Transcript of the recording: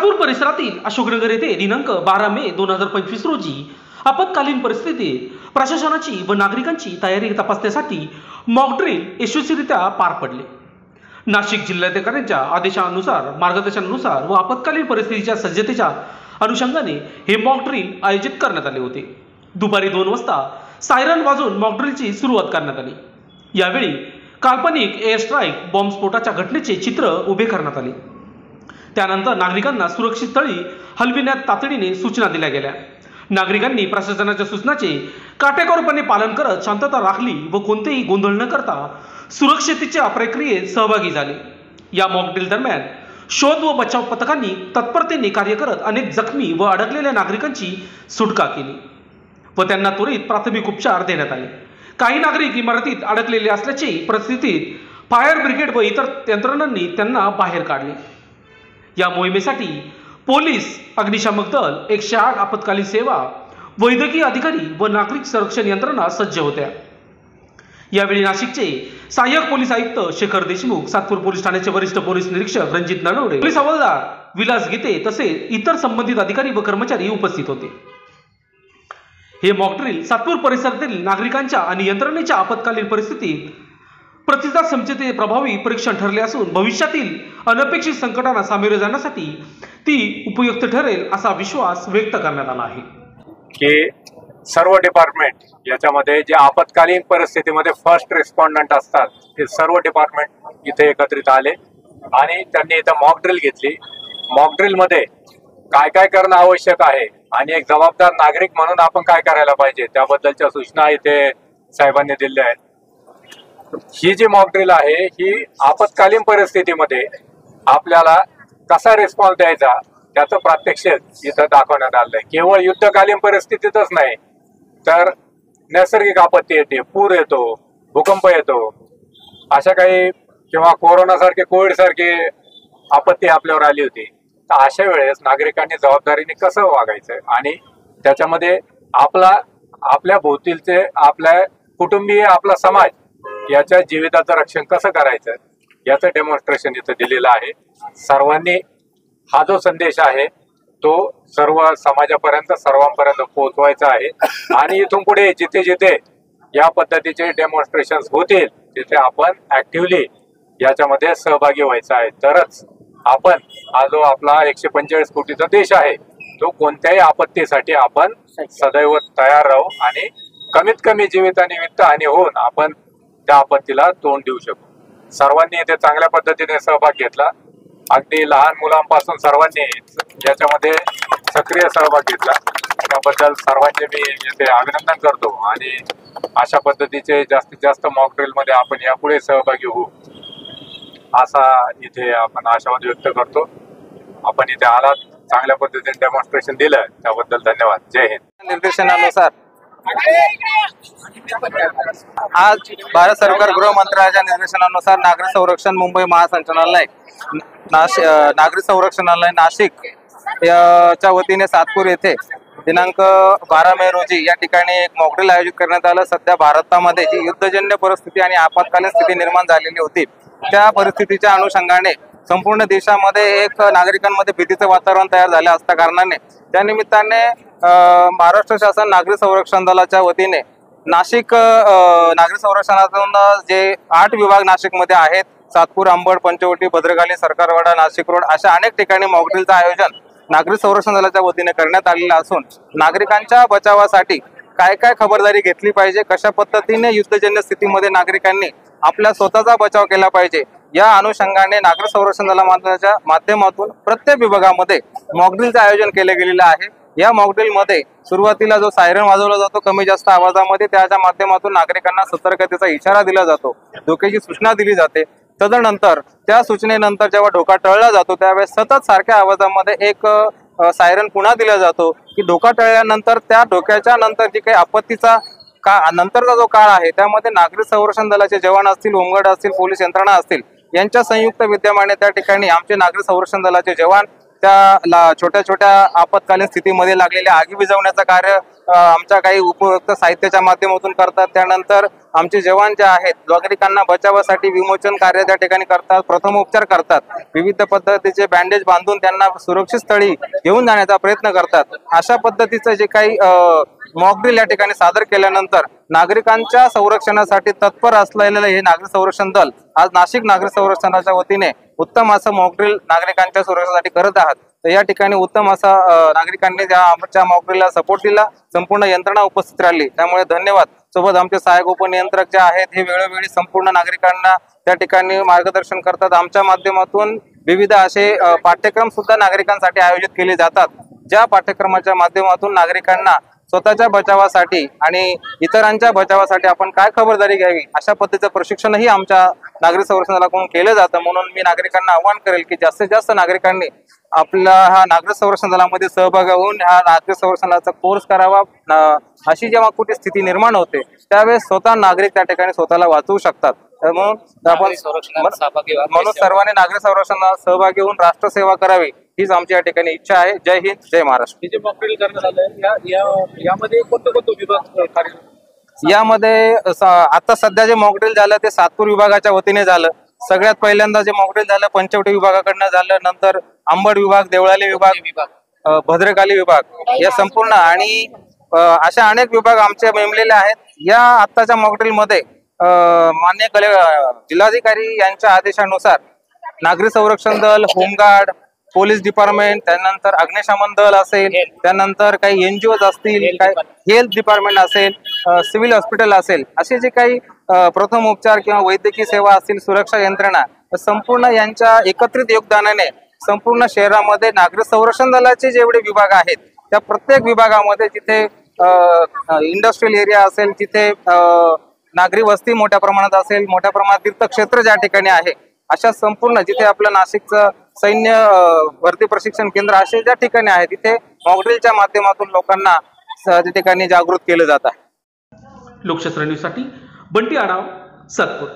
सातपूर परिसरातील अशोकनगर येथे दिनांक 12 मे 2025 रोजी आपत्कालीन परिस्थितीत प्रशासनाची व नागरिकांची तयारी तपासण्यासाठी मॉकड्रिल यशस्वीरित्या पार पडले। नाशिक जिल्हाधिकाऱ्यांच्या आदेशानुसार मार्गदर्शनानुसार व आपत्कालीन परिस्थितीच्या सज्जतेच्या अनुषंगाने हे मॉकड्रिल आयोजित करण्यात आले होते। दुपारी 2 वाजता सायरन वाजून मॉकड्रिलची सुरुवात करण्यात आली। यावेळी काल्पनिक एअर स्ट्राईक बॉम्बस्फोटाच्या घटनेचे चित्र उभे करण्यात आले। त्यानंतर नागरिकांना सुरक्षित स्थळी हलविण्यात तातडीने सूचना दिल्या गेल्या। नागरिकांनी प्रशासनाच्या सूचनांचे काटेकोरपणे पालन करत शांतता राखली व कोणतेही गोंधळ न करता सुरक्षिततेच्या प्रक्रियेत सहभागी झाले। या मॉकड्रिल दरम्यान शोध व बचाव पथकांनी तत्परतेने कार्य करत अनेक जखमी व अडकलेल्या नागरिकांची सुटका केली व त्यांना त्वरित प्राथमिक उपचार देण्यात आले। काही नागरिक इमारतीत अडकलेले असल्याचे परिस्थितीत फायर ब्रिगेड व इतर यंत्रणांनी त्यांना बाहेर काढले। या मोहिमेसाठी पोलीस, अग्निशामक दल, 108 आपत्कालीन सेवा, वैद्यकीय अधिकारी व नागरिक संरक्षण यंत्रणा सज्ज होत्या। यावेळी नाशिकचे सहाय्यक पोलीस आयुक्त शेखर देशमुख, सातपूर पोलीस ठाण्याचे वरिष्ठ पोलीस निरीक्षक रणजित नलवडे, पोलीस हवालदार विलास गीते तसेच इतर संबंधित अधिकारी व कर्मचारी उपस्थित होते। हे मॉकड्रिल सातपूर परिसरातील नागरिकांच्या आणि यंत्रणेच्या आपत्कालीन परिस्थितीत प्रतिसाद क्षमतेचे प्रभावी परीक्षण ठरले असून भविष्यातील अनपेक्षित संकटांना सामोरे जाण्यासाठी ती उपयुक्त ठरेल असा विश्वास व्यक्त करण्यात आला आहे की सर्व डिपार्टमेंट याच्यामध्ये जे आपत्कालीन परिस्थितीमध्ये फर्स्ट रिस्पॉन्डंट असतात ते सर्व डिपार्टमेंट इथे एकत्रित आले आणि त्यांनी इथं मॉक ड्रिल घेतली। मॉक ड्रिल मध्ये काय काय करणं आवश्यक आहे आणि एक जबाबदार नागरिक म्हणून आपण काय करायला पाहिजे त्याबद्दलच्या सूचना इथे साहेबांनी दिल्या आहेत। ही जी मॉक ड्रिल आहे ही आपत्कालीन परिस्थितीमध्ये आपल्याला कसा रिस्पॉन्स द्यायचा त्याचं प्रात्यक्षिक इथं दाखवण्यात आलंय। केवळ युद्धकालीन परिस्थितीतच नाही तर नैसर्गिक आपत्ती येते, पूर येतो, भूकंप येतो, अशा काही किंवा कोरोना सारखे कोविड सारखे आपत्ती आपल्यावर आली होती, तर अशा वेळेस नागरिकांनी जबाबदारीने कसं वागायचं आणि त्याच्यामध्ये आपल्या भोवतीलचे आपल्या कुटुंबीय आपला समाज याच्या जीविताचं रक्षण कसं करायचं याचं डेमॉन्स्ट्रेशन इथं दिलेलं आहे। सर्वांनी हा जो संदेश आहे तो सर्व समाजापर्यंत सर्वांपर्यंत पोहोचवायचा आहे आणि इथून पुढे जिथे जिथे या पद्धतीचे डेमॉन्स्ट्रेशन होतील तिथे आपण ऍक्टिव्हली याच्यामध्ये सहभागी व्हायचं आहे, तरच आपण हा जो आपला 145 कोटीचा देश आहे तो कोणत्याही आपत्तीसाठी आपण सदैव तयार राहू आणि कमीत कमी जीवितहानी हानी होऊन आपण त्या आपत्तीला तोंड देऊ शकू। सर्वांनी इथे चांगल्या पद्धतीने सहभाग घेतला, अगदी लहान मुलांपासून सर्वांनी याच्यामध्ये सक्रिय सहभाग घेतला, त्याबद्दल सर्वांचे मी इथे अभिनंदन करतो आणि अशा पद्धतीचे जास्तीत जास्त मॉक ड्रिल मध्ये आपण यापुढे सहभागी होऊ असा इथे आपण आशावाद व्यक्त करतो। आपण इथे आलात, चांगल्या पद्धतीने डेमॉन्स्ट्रेशन दिलं त्याबद्दल धन्यवाद। जय हिंद। निर्देशनानुसार आज भारत सरकार गृह मंत्रालयाच्या निर्देशनानुसार नागरी संरक्षण मुंबई महासंचालनालय नागरी संरक्षणालय नाशिक याच्या वतीने सातपूर येथे दिनांक 12 मे रोजी या ठिकाणी एक मॉकड्रिल आयोजित करण्यात आलं। सध्या भारतामध्ये जी युद्धजन्य परिस्थिती आणि आपत्कालीन स्थिती निर्माण झालेली होती त्या परिस्थितीच्या अनुषंगाने संपूर्ण देशामध्ये एक नागरिकांमध्ये भीतीचं वातावरण तयार झालं असता कारणाने त्या निमित्ताने महाराष्ट्र शासन नागरी संरक्षण दलाच्या वतीने नाशिक नागरी संरक्षणातून जे 8 विभाग नाशिकमध्ये आहेत, सातपूर, अंबड, पंचवटी, भद्रकाली, सरकारवाडा, नाशिक रोड अशा अनेक ठिकाणी मॉकड्रिलचं आयोजन नागरी संरक्षण दलाच्या वतीने करण्यात आलेलं असून नागरिकांच्या बचावासाठी काय काय खबरदारी घेतली पाहिजे, कशा पद्धतीने युद्धजन्य स्थितीमध्ये नागरिकांनी आपल्या स्वतःचा बचाव केला पाहिजे या अनुषंगाने नागरी संरक्षण दलाच्या माध्यमातून प्रत्येक विभागामध्ये मॉकड्रिलचं आयोजन केले गेलेलं आहे। या मॉकड्रिल मध्ये सुरुवातीला जो सायरन वाजवला जातो कमी जास्त आवाजामध्ये, त्याच्या माध्यमातून नागरिकांना सतर्कतेचा इशारा दिला जातो, धोक्याची सूचना दिली जाते। तदनंतर त्या सूचनेनंतर जेव्हा धोका टळला जातो त्यावेळेस सतत सारख्या आवाजामध्ये एक सायरन पुन्हा दिला जातो की धोका टळल्यानंतर त्या धोक्याच्या नंतर जी काही आपत्तीचा नंतरचा जो काळ आहे त्यामध्ये नागरी संरक्षण दलाचे जवान असतील, होमगार्ड असतील, पोलीस यंत्रणा असतील यांच्या संयुक्त विद्यमाने त्या ठिकाणी आमचे नागरी संरक्षण दलाचे जवान त्या छोट्या छोट्या आपत्कालीन स्थितीमध्ये लागलेल्या आगी विझवण्याचं कार्य आमच्या काही उपयुक्त साहित्याच्या माध्यमातून करतात। त्यानंतर आमचे जवान जे आहेत नागरिकांना बचावासाठी विमोचन कार्य त्या ठिकाणी करतात, प्रथमोपचार करतात, विविध पद्धतीचे बँडेज बांधून त्यांना सुरक्षित स्थळी घेऊन जाण्याचा प्रयत्न करतात. अशा पद्धतीचं जे काही मॉकड्रिल या ठिकाणी सादर केल्यानंतर नागरिकांच्या संरक्षणासाठी तत्पर असलेलं हे नागरिक संरक्षण दल आज नाशिक नागरिक संरक्षणाच्या वतीने उत्तम असं मॉकड्रिल नागरिकांच्या सुरक्षेसाठी करत आहात. तर या ठिकाणी उत्तम असा नागरिकांनी आमच्या मॉकड्रिलला सपोर्ट दिला, संपूर्ण यंत्रणा उपस्थित राहिली, त्यामुळे धन्यवाद. सोबत आमचे सहाय्यक उपनियंत्रक जे आहेत हे वेळोवेळी संपूर्ण नागरिकांना त्या ठिकाणी मार्गदर्शन करतात. आमच्या माध्यमातून विविध असे पाठ्यक्रम सुद्धा नागरिकांसाठी आयोजित केले जातात, ज्या पाठ्यक्रमाच्या माध्यमातून नागरिकांना स्वतःच्या बचावासाठी आणि इतरांच्या बचावासाठी आपण काय खबरदारी घ्यावी अशा पद्धतीचं प्रशिक्षणही आमच्या नागरिक संरक्षण दलाकडून केलं जातं. म्हणून मी नागरिकांना आवाहन करेल की जास्तीत जास्त नागरिकांनी आपला हा नागरिक संरक्षण दलामध्ये सहभाग होऊन हा नागरिक संरक्षणाचा कोर्स करावा. अशी जेव्हा कुठे स्थिती निर्माण होते त्यावेळेस स्वतः नागरिक त्या ठिकाणी स्वतःला वाचवू शकतात. म्हणून आपण सर्वांनी नागरिक संरक्षणात सहभागी होऊन राष्ट्रसेवा करावी हीच आमची या ठिकाणी इच्छा आहे. जय हिंद, जय महाराष्ट्र. हे जे मॉकड्रिल करण्यात आलं यामध्ये कोणते विभाग कार्य यामध्ये आता सध्या जे मॉकड्रिल झालं ते सातपूर विभागाच्या वतीने झालं. सगळ्यात पहिल्यांदा जे मॉकड्रिल झालं पंचवटी विभागाकडनं झालं, नंतर अंबड विभाग, देवळाली विभाग, भद्रकाली विभाग या संपूर्ण आणि अशा अनेक विभाग आमचे नेमलेले आहेत. या आत्ताच्या मॉकड्रिल मध्ये मान्य जिल्हाधिकारी यांच्या आदेशानुसार नागरिक संरक्षण दल, होमगार्ड, पोलीस डिपार्टमेंट, त्यानंतर अग्निशमन दल असेल, त्यानंतर काही एनजीओज असतील, काही हेल्थ डिपार्टमेंट असेल, सिव्हिल हॉस्पिटल असेल, असे जे काही प्रथम उपचार किंवा वैद्यकीय सेवा असतील, सुरक्षा यंत्रणा, संपूर्ण यांच्या एकत्रित योगदानाने संपूर्ण शहरामध्ये नागरिक संरक्षण दलाचे जेवढे विभाग आहेत त्या प्रत्येक विभागामध्ये जिथे इंडस्ट्रियल एरिया असेल, जिथे नागरी वस्ती मोठ्या प्रमाणात असेल, मोठ्या प्रमाणात तीर्थक्षेत्र ज्या ठिकाणी आहे, अशा संपूर्ण जिथे आपलं नाशिकचं सैन्य भरती प्रशिक्षण केंद्र असे ज्या ठिकाणी आहे तिथे मॉकड्रिलच्या माध्यमातून लोकांना त्या ठिकाणी जागृत केलं जात आहे. लोकशास्त्र न्यूजसाठी बंटी आढाव, सातपूर.